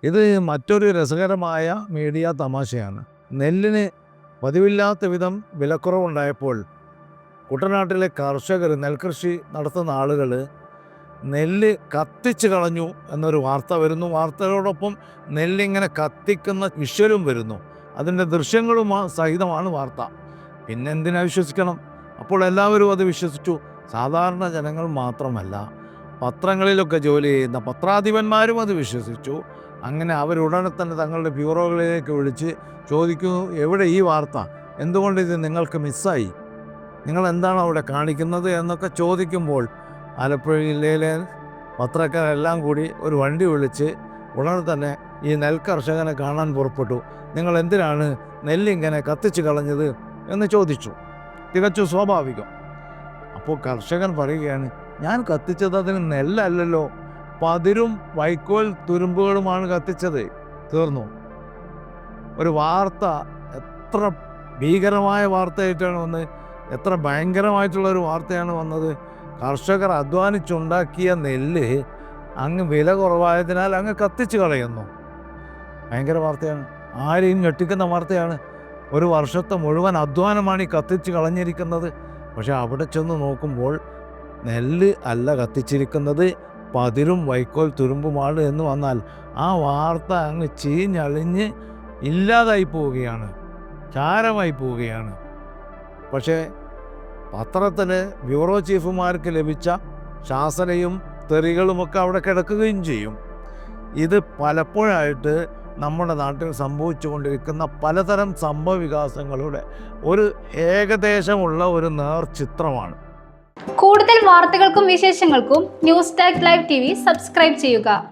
ഇത് മറ്റൊരു രസകരമായ മീഡിയ തമാശയാണ്. നെല്ലിന് പതിവില്ലാത്ത വിധം വിലക്കുറവുണ്ടായപ്പോൾ കുട്ടനാട്ടിലെ കർഷകർ, നെൽകൃഷി നടത്തുന്ന ആളുകൾ നെല്ല് കത്തിച്ച് കളഞ്ഞു എന്നൊരു വാർത്ത വരുന്നു. വാർത്തയോടൊപ്പം നെല്ലിങ്ങനെ കത്തിക്കുന്ന വിഷ്വലും വരുന്നു. അതിൻ്റെ ദൃശ്യങ്ങളും സഹിതമാണ് വാർത്ത. പിന്നെന്തിനാ വിശ്വസിക്കണം? അപ്പോൾ എല്ലാവരും അത് വിശ്വസിച്ചു. സാധാരണ ജനങ്ങൾ മാത്രമല്ല, പത്രങ്ങളിലൊക്കെ ജോലി ചെയ്യുന്ന പത്രാധിപന്മാരും അത് വിശ്വസിച്ചു. അങ്ങനെ അവരുടനെ തന്നെ തങ്ങളുടെ ബ്യൂറോകളിലേക്ക് വിളിച്ച് ചോദിക്കുന്നു, എവിടെ ഈ വാർത്ത? എന്തുകൊണ്ട് ഇത് നിങ്ങൾക്ക് മിസ്സായി? നിങ്ങൾ എന്താണ് അവിടെ കാണിക്കുന്നത് എന്നൊക്കെ ചോദിക്കുമ്പോൾ ആലപ്പുഴ ജില്ലയിലെ പത്രക്കാരെല്ലാം കൂടി ഒരു വണ്ടി വിളിച്ച് ഉടനെ തന്നെ ഈ നെൽകർഷകനെ കാണാൻ പുറപ്പെട്ടു. നിങ്ങൾ എന്തിനാണ് നെല്ലിങ്ങനെ കത്തിച്ച് കളഞ്ഞത് എന്ന് ചോദിച്ചു. തികച്ചും സ്വാഭാവികം. അപ്പോൾ കർഷകൻ പറയുകയാണ്, ഞാൻ കത്തിച്ചത് അതിന് നെല്ലല്ലല്ലോ, പതിരും വൈക്കോൽ തുരുമ്പുകളുമാണ് കത്തിച്ചത്. തീർന്നു. ഒരു വാർത്ത എത്ര ഭീകരമായ വാർത്തയായിട്ടാണ് വന്നത്, എത്ര ഭയങ്കരമായിട്ടുള്ളൊരു വാർത്തയാണ് വന്നത്. കർഷകർ അധ്വാനിച്ചുണ്ടാക്കിയ നെല്ല് അങ്ങ് വില കുറവായതിനാൽ അങ്ങ് കത്തിച്ച് കളയുന്നു. ഭയങ്കര വാർത്തയാണ്, ആരെയും ഞെട്ടിക്കുന്ന വാർത്തയാണ്. ഒരു വർഷത്തെ മുഴുവൻ അധ്വാനമാണ് ഈ കത്തിച്ച് കളഞ്ഞിരിക്കുന്നത്. പക്ഷെ അവിടെ ചെന്ന് നോക്കുമ്പോൾ നെല്ല് അല്ല കത്തിച്ചിരിക്കുന്നത്, പതിരും വൈക്കോൽ തുരുമ്പുമാണ് എന്ന് വന്നാൽ ആ വാർത്ത അങ്ങ് ചീഞ്ഞളിഞ്ഞ് ഇല്ലാതായി പോവുകയാണ്, ചാരമായി പോവുകയാണ്. പക്ഷേ പത്രത്തിൽ ബ്യൂറോ ചീഫുമാർക്ക് ലഭിച്ച ശാസനയും തെറികളുമൊക്കെ അവിടെ കിടക്കുകയും ചെയ്യും. ഇത് പലപ്പോഴായിട്ട് നമ്മുടെ നാട്ടിൽ സംഭവിച്ചുകൊണ്ടിരിക്കുന്ന പലതരം സംഭവ വികാസങ്ങളുടെ ഒരു ഏകദേശമുള്ള ഒരു നേർചിത്രമാണ്. കൂടുതൽ വാർത്തകൾക്കും വിശേഷങ്ങൾക്കും news tag live TV subscribe ചെയ്യുക.